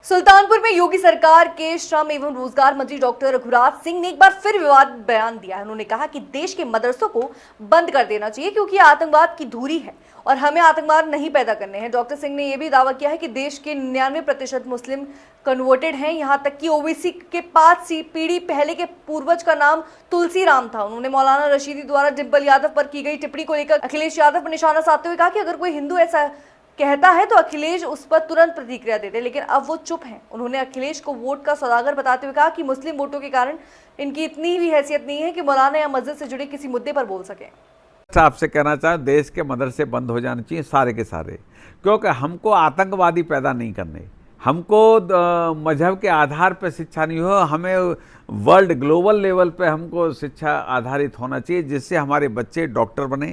सुल्तानपुर में योगी सरकार के श्रम एवं रोजगार मंत्री डॉक्टर रघुराज सिंह ने एक बार फिर विवाद बयान दिया है। उन्होंने कहा कि देश के मदरसों को बंद कर देना चाहिए क्योंकि आतंकवाद की धुरी है और हमें आतंकवाद नहीं पैदा करने हैं। डॉक्टर सिंह ने यह भी दावा किया है कि देश के 99% मुस्लिम कन्वर्टेड हैं। यहां तक कि ओबीसी के 5 पीढ़ी पहले के पूर्वज का नाम तुलसी राम था। उन्होंने मौलाना रशीदी द्वारा डिम्पल यादव पर की गई टिप्पणी को लेकर अखिलेश यादव पर निशाना साधते हुए कहा कि अगर कोई हिंदू ऐसा कहता है तो अखिलेश उस पर तुरंत प्रतिक्रिया देते, लेकिन अब वो चुप हैं। उन्होंने अखिलेश को वोट का सौदागर बताते हुए कहा कि मुस्लिम वोटों के कारण इनकी इतनी भी हैसियत नहीं है कि मौलाना या मस्जिद से जुड़े किसी मुद्दे पर बोल सकें। आपसे कहना चाहूँ, देश के मदरसे बंद हो जाने चाहिए सारे के सारे, क्योंकि हमको आतंकवादी पैदा नहीं करने, हमको मजहब के आधार पर शिक्षा नहीं हो, हमें वर्ल्ड ग्लोबल लेवल पे हमको शिक्षा आधारित होना चाहिए जिससे हमारे बच्चे डॉक्टर बने,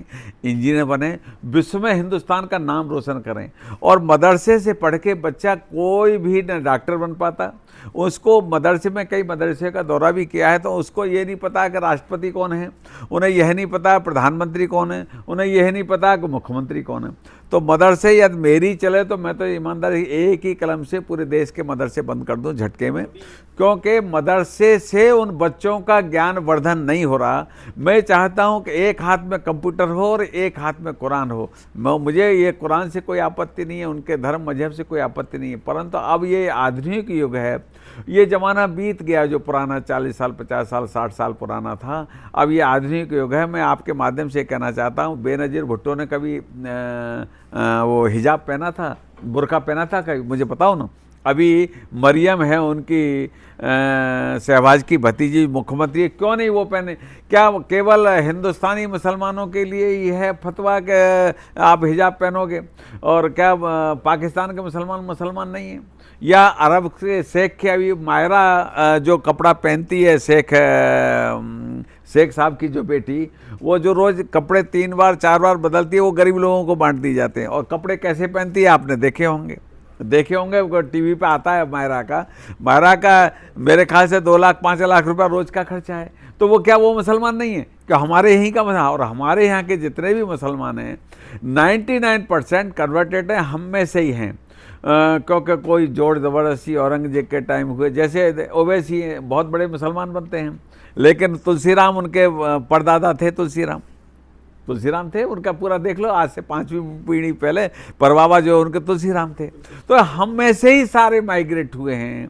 इंजीनियर बने, विश्व में हिंदुस्तान का नाम रोशन करें। और मदरसे से पढ़ के बच्चा कोई भी न डॉक्टर बन पाता। उसको मदरसे में कई मदरसे का दौरा भी किया है तो उसको ये नहीं पता कि राष्ट्रपति कौन है, उन्हें यह नहीं पता प्रधानमंत्री कौन है, उन्हें यह नहीं पता कि मुख्यमंत्री कौन है। तो मदरसे यदि मेरी चले तो मैं तो ईमानदारी एक ही कलम से पूरे देश के मदरसे बंद कर दूं झटके में, क्योंकि मदरसे से उन बच्चों का ज्ञान वर्धन नहीं हो रहा। मैं चाहता हूं कि एक हाथ में कंप्यूटर हो और एक हाथ में कुरान हो। मुझे ये कुरान से कोई आपत्ति नहीं है, उनके धर्म मजहब से कोई आपत्ति नहीं है, परंतु अब ये आधुनिक युग है, ये ज़माना बीत गया जो पुराना 40 साल 50 साल 60 साल पुराना था। अब ये आधुनिक युग है। मैं आपके माध्यम से कहना चाहता हूँ, बेनज़ीर भुट्टो ने कभी वो हिजाब पहना था, बुर्का पहना था कभी, मुझे बताओ ना। अभी मरियम है उनकी शहबाज की भतीजी मुख्यमंत्री, क्यों नहीं वो पहने? क्या केवल हिंदुस्तानी मुसलमानों के लिए ही है फतवा कि आप हिजाब पहनोगे और क्या पाकिस्तान के मुसलमान नहीं हैं? या अरब के शेख के अभी मायरा जो कपड़ा पहनती है, शेख साहब की जो बेटी, वो जो रोज़ कपड़े 3 बार 4 बार बदलती है, वो गरीब लोगों को बांट दी जाते हैं। और कपड़े कैसे पहनती है आपने देखे होंगे टीवी पे आता है। मायरा का मेरे ख्याल से 2 लाख 5 लाख रुपया रोज़ का खर्चा है। तो वो क्या वो मुसलमान नहीं है? क्या हमारे यहीं का और हमारे यहाँ के जितने भी मुसलमान हैं 99% कन्वर्टेड हैं, हम में से ही हैं। क्योंकि कोई जोर ज़बरदस्ती औरंगजेब के टाइम हुए, जैसे ओवैसी बहुत बड़े मुसलमान बनते हैं, लेकिन तुलसीराम उनके परदादा थे। तुलसीराम थे, उनका पूरा देख लो, आज से 5वीं पीढ़ी पहले परबाबा जो उनके तुलसीराम थे। तो हम में से ही सारे माइग्रेट हुए हैं।